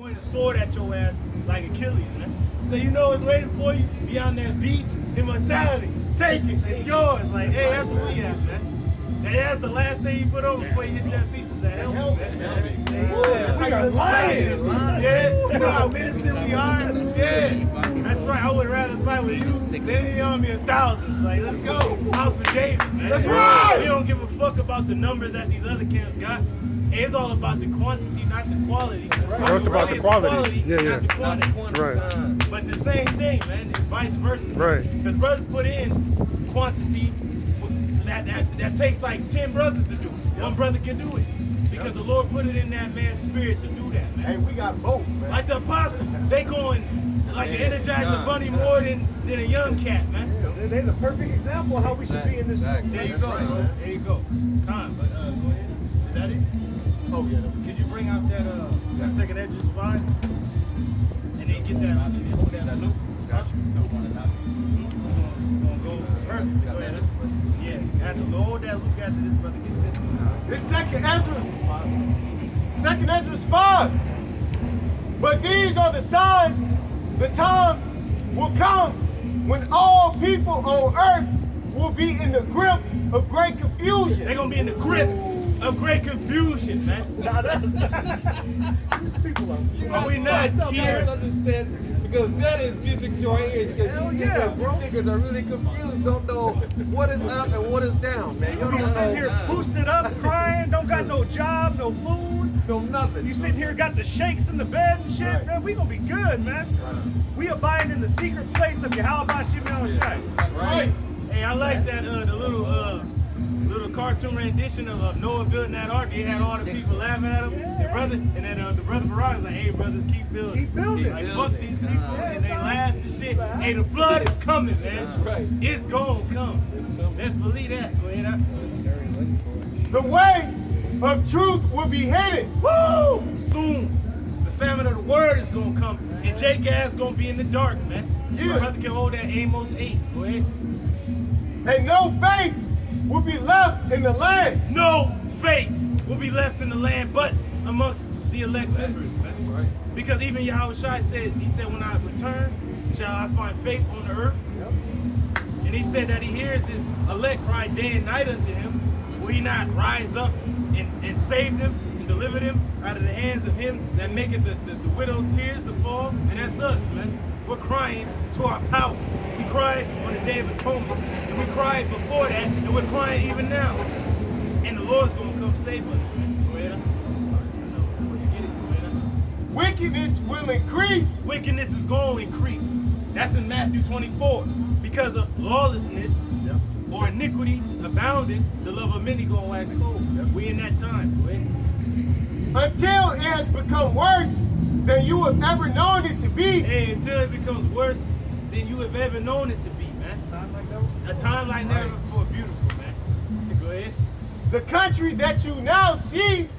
Point a sword at your ass like Achilles, man. So you know it's waiting for you beyond that beach. Immortality. Take it. It's yours. Like, hey, that's what we have, man. That's the last thing you put on before you hit that beach. Is that helmet, man. That's how you're lions. Yeah. You know how menacing we are? Yeah. That's right. I would rather fight with you than any army of thousands. Like, let's go. House of David, man. That's right. We don't give a fuck about the numbers that these other camps got. It's all about the quantity, not the quality. Oh, it's about the quality. Yeah, not the quantity. Right. But the same thing, man. It's vice versa. Right. Because brothers put in quantity that takes like 10 brothers to do. One brother can do it. Because the Lord put it in that man's spirit to do that, man. Hey, we got both, man. Like the apostles, they going like an Energizer Bunny more than a young cat, man. They're the perfect example of how we should be in this. There you go. There you go. Con, but go ahead. Is that it? Oh yeah. Could you bring out that second Edges 5? And then get that loop? Got you. Gonna go perfect. Go ahead. Yeah. After load that loop after this brother get this. This second Ezra's 5. But these are the signs. The time will come when all people on earth will be in the grip of great confusion. They're gonna be in the grip of great confusion, man. People are. Are we not here? Understand, because that is music to our ears. Because you niggas are really confused, don't know what is up and what is down, man. You You don't sitting here know boosted up, crying, don't got no job, no food. no nothing. You sitting here got the shakes in the bed and shit, man. We gonna be good, man. We abide in the secret place of Yahweh Shimon Shai. That's right. Hey, I like that the little cartoon rendition of Noah building that ark. He had all the people laughing at him. And then the brother Barak was like, "Hey, brothers, keep building. Keep building. Like, fuck these people." And they laughed and shit. Hey, the flood is coming, man. That's right. It's gonna come. Let's believe that. Go ahead. The way of truth will be hidden. Woo! Soon, the famine of the word is gonna come, and J-Gas gonna be in the dark, man. Yeah. My brother can hold that Amos 8. Go ahead. And no faith will be left in the land. No faith will be left in the land, but amongst the elect members, man. That's right. Because even Yahweh Shai said, he said, when I return, shall I find faith on the earth? And he said that he hears his elect cry day and night unto him. Will he not rise up and save them and deliver them out of the hands of him that maketh the widow's tears to fall? And that's us, man. We're crying to our power. We cried on the Day of Atonement, and we cried before that, and we're crying even now. And the Lord's gonna come save us, man. Go ahead. Before you get it, go ahead. Wickedness will increase. Wickedness is going to increase. That's in Matthew 24. Because of lawlessness or iniquity abounding, the love of many going to wax cold. We in that time. Go ahead. Until it has become worse than you have ever known it to be. Hey, until it becomes worse than you have ever known it to be, man. A time like never before. Beautiful, man. Go ahead. The country that you now see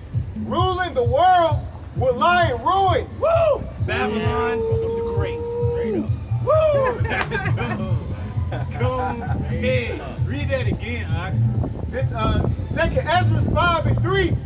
ruling the world will lie in ruins. Woo! Babylon the Great. Straight up. Woo! Let's go. Go ahead. Read that again, Ak. This second Ezra 5:3.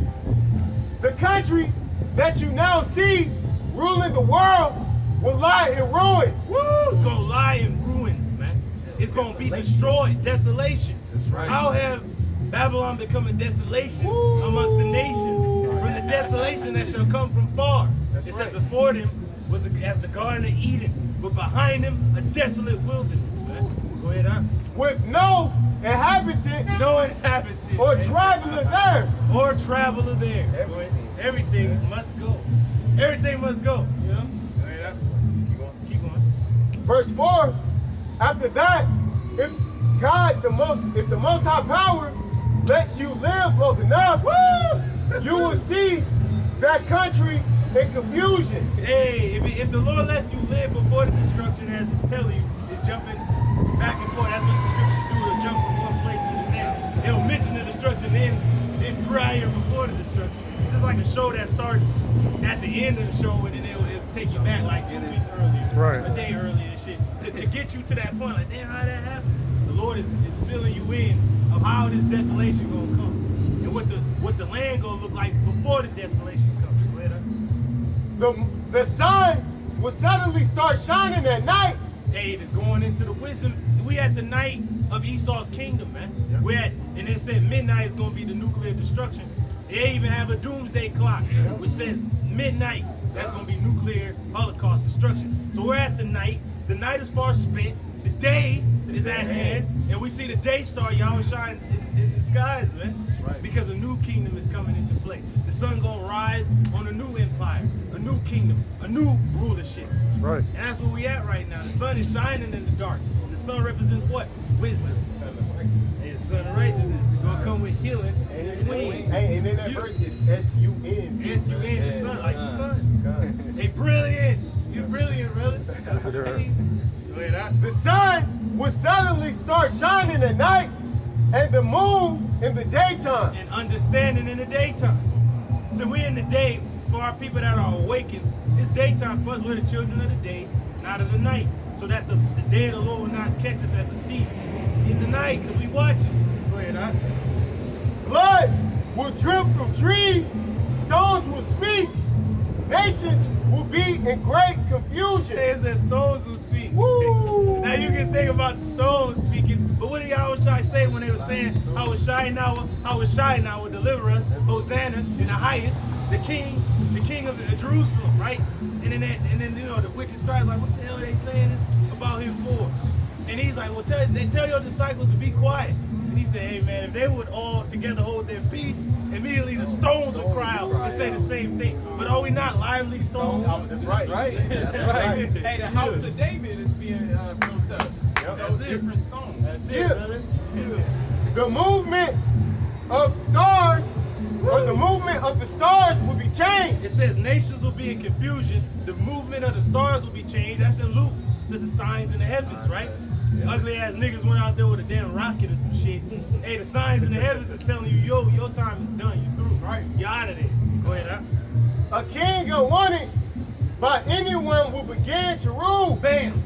The country that you now see ruling the world will lie in ruins. Woo! It's gonna lie in ruins, man. It's gonna be destroyed. Desolation. That's right. How have Babylon become a desolation amongst the nations? From the desolation that shall come from far. It said before them was as the Garden of Eden, but behind them a desolate wilderness, man. Go ahead, Ak. With no inhabitant No inhabitant. or man. traveler there. Or traveler there. Everything must go. Everything must go. You know? Go ahead, Ak. Keep going. Verse 4. After that, if the Most High Power lets you live long enough, you will see that country in confusion. Hey, if the Lord lets you live before the destruction, as it's telling you, is jumping back and forth. That's what the scriptures do. They'll jump from one place to the next. They'll mention the destruction in prior before the destruction. It's like a show that starts at the end of the show and then it'll take you back like 2 weeks earlier, Right. a day earlier and shit, to get you to that point. Like, damn, how that happened? The Lord is filling you in of how this desolation gonna come and what the land gonna look like before the desolation comes. Go ahead, the sun will suddenly start shining at night. Hey, it's going into the wisdom. We at the night of Esau's kingdom, man. Yep. We're at, and it said midnight is going to be the nuclear destruction. They even have a doomsday clock, which says midnight. That's going to be nuclear holocaust destruction. So we're at the night. The night is far spent. The day is at hand, and we see the day star Yahweh shine in the skies, man. right. Because a new kingdom is coming into play. The sun gonna rise on a new empire, a new kingdom, a new rulership. That's right. And that's where we at right now. The sun is shining in the dark. The sun represents what? Wisdom. Hey, the sun of righteousness is gonna come with healing and his wings. And in that verse, it's S-U-N. S-U-N, the sun, like the sun. Hey, brilliant. You're brilliant, brother. That's amazing. Go ahead, huh? The sun will suddenly start shining at night, and the moon in the daytime. And understanding in the daytime. So we're in the day. For our people that are awakened, it's daytime for us. We're the children of the day, not of the night. So that the day of the Lord will not catch us as a thief in the night, because we watch it. Go ahead, huh? Blood will drip from trees, stones will speak, nations will be in great confusion. It says stones will speak. Woo! Now you can think about the stones speaking, but what did Yahushua say when they were saying, Yahushua will deliver us, Hosanna in the highest, the king of Jerusalem, right? And then you know the wicked scribes like, what the hell are they saying this about him for? And he's like, well, tell your disciples to be quiet. And he said, hey man, if they would all together hold their peace, immediately the stones would cry out and say the same thing. But are we not lively stones? That's right. That's right. Hey, the house of David is being built up. Yep. Those That's it. different stones. That's it, Yeah. brother. The movement of stars, or the movement of the stars will be changed. It says nations will be in confusion. The movement of the stars will be changed. That's in Luke. To the signs in the heavens, right? Ugly ass niggas went out there with a damn rocket or some shit. Hey, the signs in the heavens is telling you, yo, your time is done. You through. Right. You're out of there. Go ahead, huh? A king unwanted by anyone will begin to rule. Bam.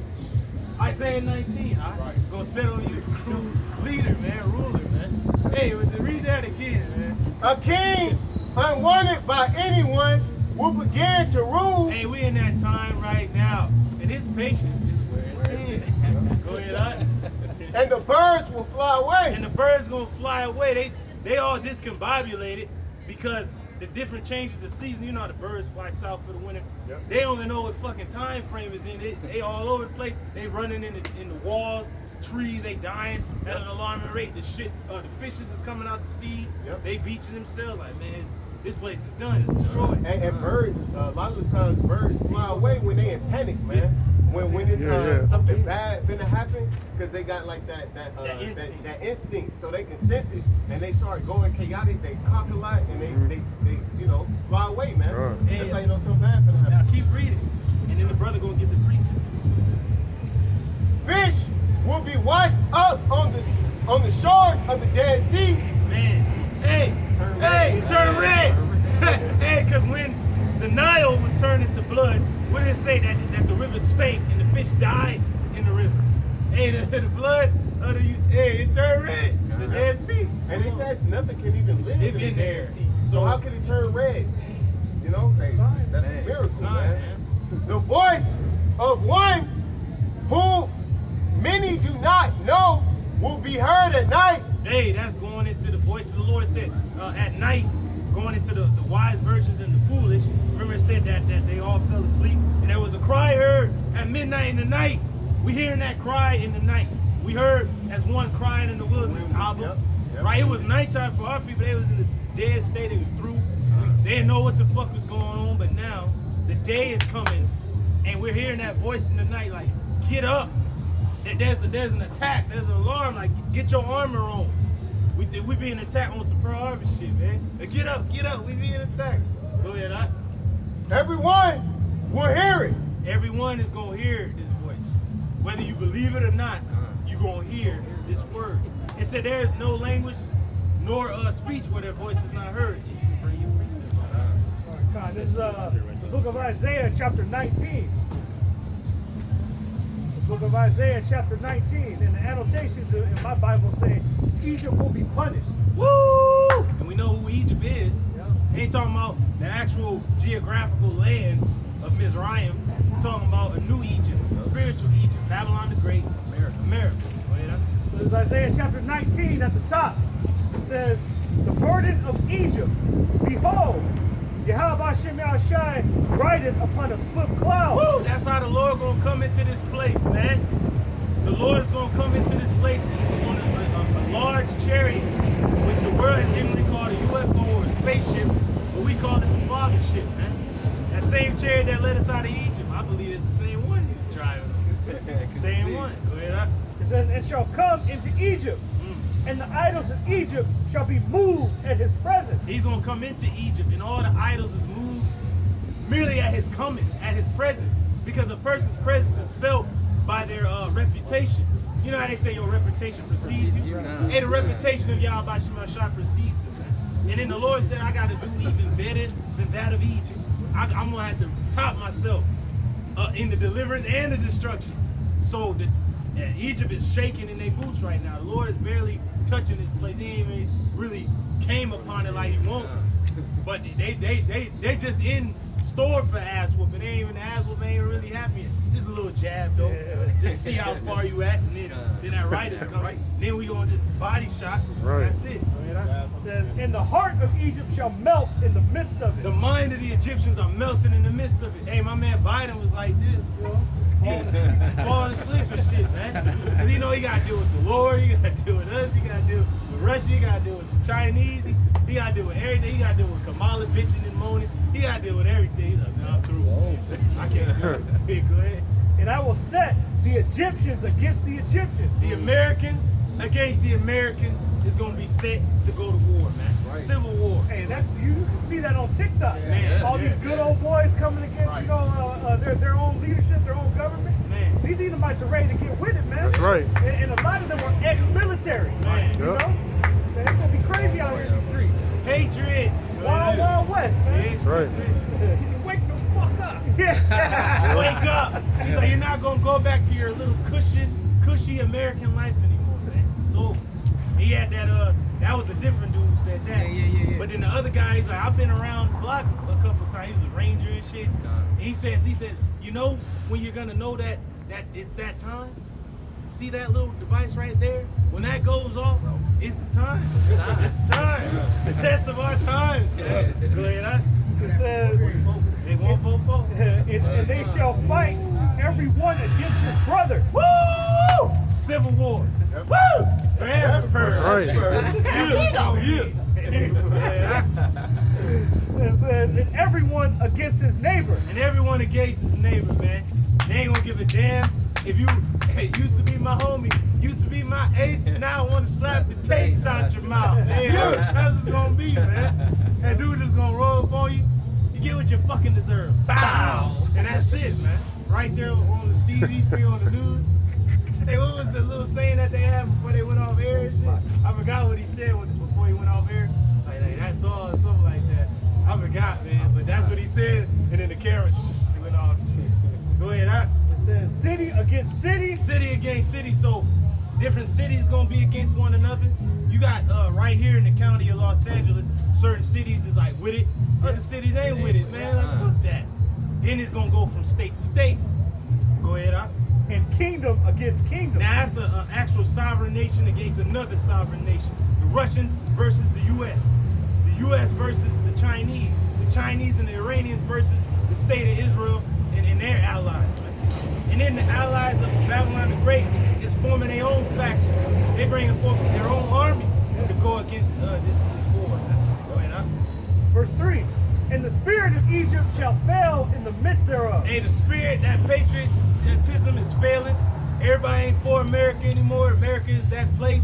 Isaiah 19. I'm gonna settle you. Leader, man. Ruler, man. Hey, read that again, man. A king unwanted by anyone will begin to rule. Hey, we in that time right now. And his patience is where it is. Go ahead, huh? And the birds will fly away. And the birds gonna fly away. They all discombobulated because the different changes of season. You know how the birds fly south for the winter. Yep. They don't even know what fucking time frame is in. They all over the place. They running in the walls, trees. They dying at an alarming rate. The fishes is coming out the seas. Yep. They beaching themselves like, man, this place is done. It's destroyed. And birds, a lot of the times birds fly away when they in panic, man. When it's something bad finna happen, because they got like that instinct, so they can sense it, and they start going chaotic. They cock a lot, and they you know fly away, man. Right. That's how you know something bad finna happen. Now keep reading, and then the brother gonna get the precept. Fish will be washed up on the shores of the Dead Sea. Man, hey, turn red. Hey, because when the Nile was turned into blood, what did it say that the river stank and the fish died in the river? Hey, the blood of it turned red. The Dead Sea. And they said nothing can even live in the in there. Dead Sea. So how could it turn red? You know, hey, that's a miracle, sign, man. The voice of one whom many do not know will be heard at night. Hey, that's going into the voice of the Lord. It said at night, going into the wise virgins and the foolish. Remember it said that they all fell asleep. And there was a cry heard at midnight in the night. We hearing that cry in the night. We heard as one crying in the wilderness, Abba. Yep. Right? It was nighttime for our people. They was in the dead state. They was through. They didn't know what the fuck was going on. But now the day is coming. And we're hearing that voice in the night like, get up. There's an attack. There's an alarm. Like, get your armor on. We being attacked on some Pearl Harbor shit, man. Like, get up. We being attacked. Go ahead, Ox. Everyone will hear it. Everyone is gonna hear this voice. Whether you believe it or not, you gonna hear this word. It said there is no language nor speech where their voice is not heard. You can bring your precept. All right, Con, this is the book of Isaiah, chapter 19. The book of Isaiah, chapter 19. And the annotations in my Bible say Egypt will be punished. Woo! And we know who Egypt is. Yeah. Ain't talking about the actual geographical land of Mizraim. It's talking about a new Egypt, spiritual Egypt, Babylon the Great, America. Go ahead, So this is Isaiah chapter 19 at the top. It says, the burden of Egypt, behold, Yahweh Hashem Yahushai rideth upon a swift cloud. Woo! That's how the Lord gonna come into this place, man. The Lord is gonna come into this place on a large chariot, which the world has generally called a UFO or a spaceship, but we call it the Father ship, man. That same chariot that led us out of Egypt, I believe it's the same one he's driving. Same one. Go ahead. It says, and shall come into Egypt, and the idols of Egypt shall be moved at his presence. He's gonna come into Egypt, and all the idols is moved merely at his coming, at his presence, because a person's presence is felt by their reputation. You know how they say your reputation precedes you? Hey, the reputation of Yahweh Shemashah precedes you, man. And then the Lord said, I got to do even better than that of Egypt. I'm going to have to top myself in the deliverance and the destruction. So Egypt is shaking in their boots right now. The Lord is barely touching this place. He ain't even really came upon it like he won't. But they just in store for ass whooping. They ain't even ass whooping ain't really happening. Just a little jab though. Just see how far you at, and then that right is coming. Then we gonna just body shots. Right. That's it. It says, and the heart of Egypt shall melt in the midst of it. The mind of the Egyptians are melting in the midst of it. Hey, my man Biden was like this, you know, falling asleep and shit, man. Cause you know he gotta deal with the Lord, he gotta deal with us, he gotta deal with Russia, he gotta deal with the Chinese, he gotta deal with everything, he gotta deal with Kamala bitching and moaning, he gotta deal with everything. He's like, no, I'm through. I can't do it. Go ahead. And I will set the Egyptians against the Egyptians. The Americans against the Americans is gonna be set to go to war, man. Right. Civil war. Hey, that's you can see that on TikTok. Man, All these good old boys coming against you know their own leadership, their own government. Man. These Edomites are ready to get with it, man. That's right. And a lot of them are ex-military. Man. You Yep. know, man, it's gonna be crazy out here in the streets. Hatred. Wild, wild west, man. That's right. He said, "Wake the fuck up!" Yeah. Wake up. He's like, you're not gonna go back to your little cushy American life anymore, man. So he had that was a different dude who said that. Yeah. But then the other guy, he's like, I've been around the block a couple times. He was a ranger and shit. And he said, you know when you're gonna know that it's that time? See that little device right there? When that goes off, it's the time. It's the time. The test of our times, man. Go ahead, It says, They won't vote for. and they shall fight every one against his brother. Woo! Civil war. Woo! That's right. It says, and everyone against his neighbor. And everyone against his neighbor, man. They ain't gonna give a damn if you used to be my homie, used to be my ace, now I want to slap the taste out your mouth. Damn, that's what's gonna be, man. That dude just gonna roll up on you. You get what you fucking deserve. Bow! And that's it, man. Right there on the TV screen, on the news. Hey, what was the little saying that they had before they went off air and shit? I forgot what he said before he went off air. Like that's all, or something like that. I forgot, man. But that's what he said, and then the camera went off and shit. Go ahead, It says city against city. City against city, so different cities gonna be against one another. You got right here in the county of Los Angeles, certain cities is like with it, other cities ain't with it, man. Like, fuck that. Then it's gonna go from state to state. Go ahead, And kingdom against kingdom. Now that's an actual sovereign nation against another sovereign nation. The Russians versus the U.S. The U.S. versus the Chinese. The Chinese and the Iranians versus the state of Israel and their allies, man. And then the allies of Babylon the Great is forming their own faction. They bringing forth their own army to go against this war. Go ahead, Verse 3. And the spirit of Egypt shall fail in the midst thereof. Hey, the spirit, that patriotism is failing. Everybody ain't for America anymore. America is that place.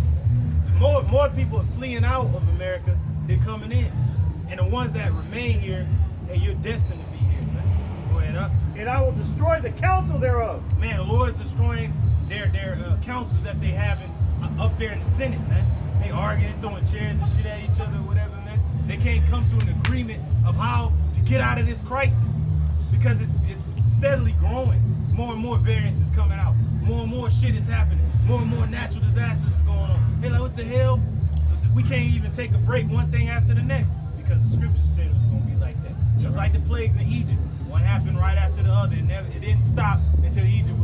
More people are fleeing out of America than coming in. And the ones that remain here, hey, you're destined to be here, man. Go ahead, And I will destroy the counsel thereof. Man, the Lord's destroying their councils that they have up there in the Senate, man. They arguing, throwing chairs and shit at each other, whatever, man. They can't come to an agreement of how to get out of this crisis because it's steadily growing. More and more variants is coming out. More and more shit is happening. More and more natural disasters is going on. Hey, like, what the hell? We can't even take a break one thing after the next because the scripture said it was going to be like that. Just like the plagues in Egypt. One happened right after the other. It didn't stop until Egypt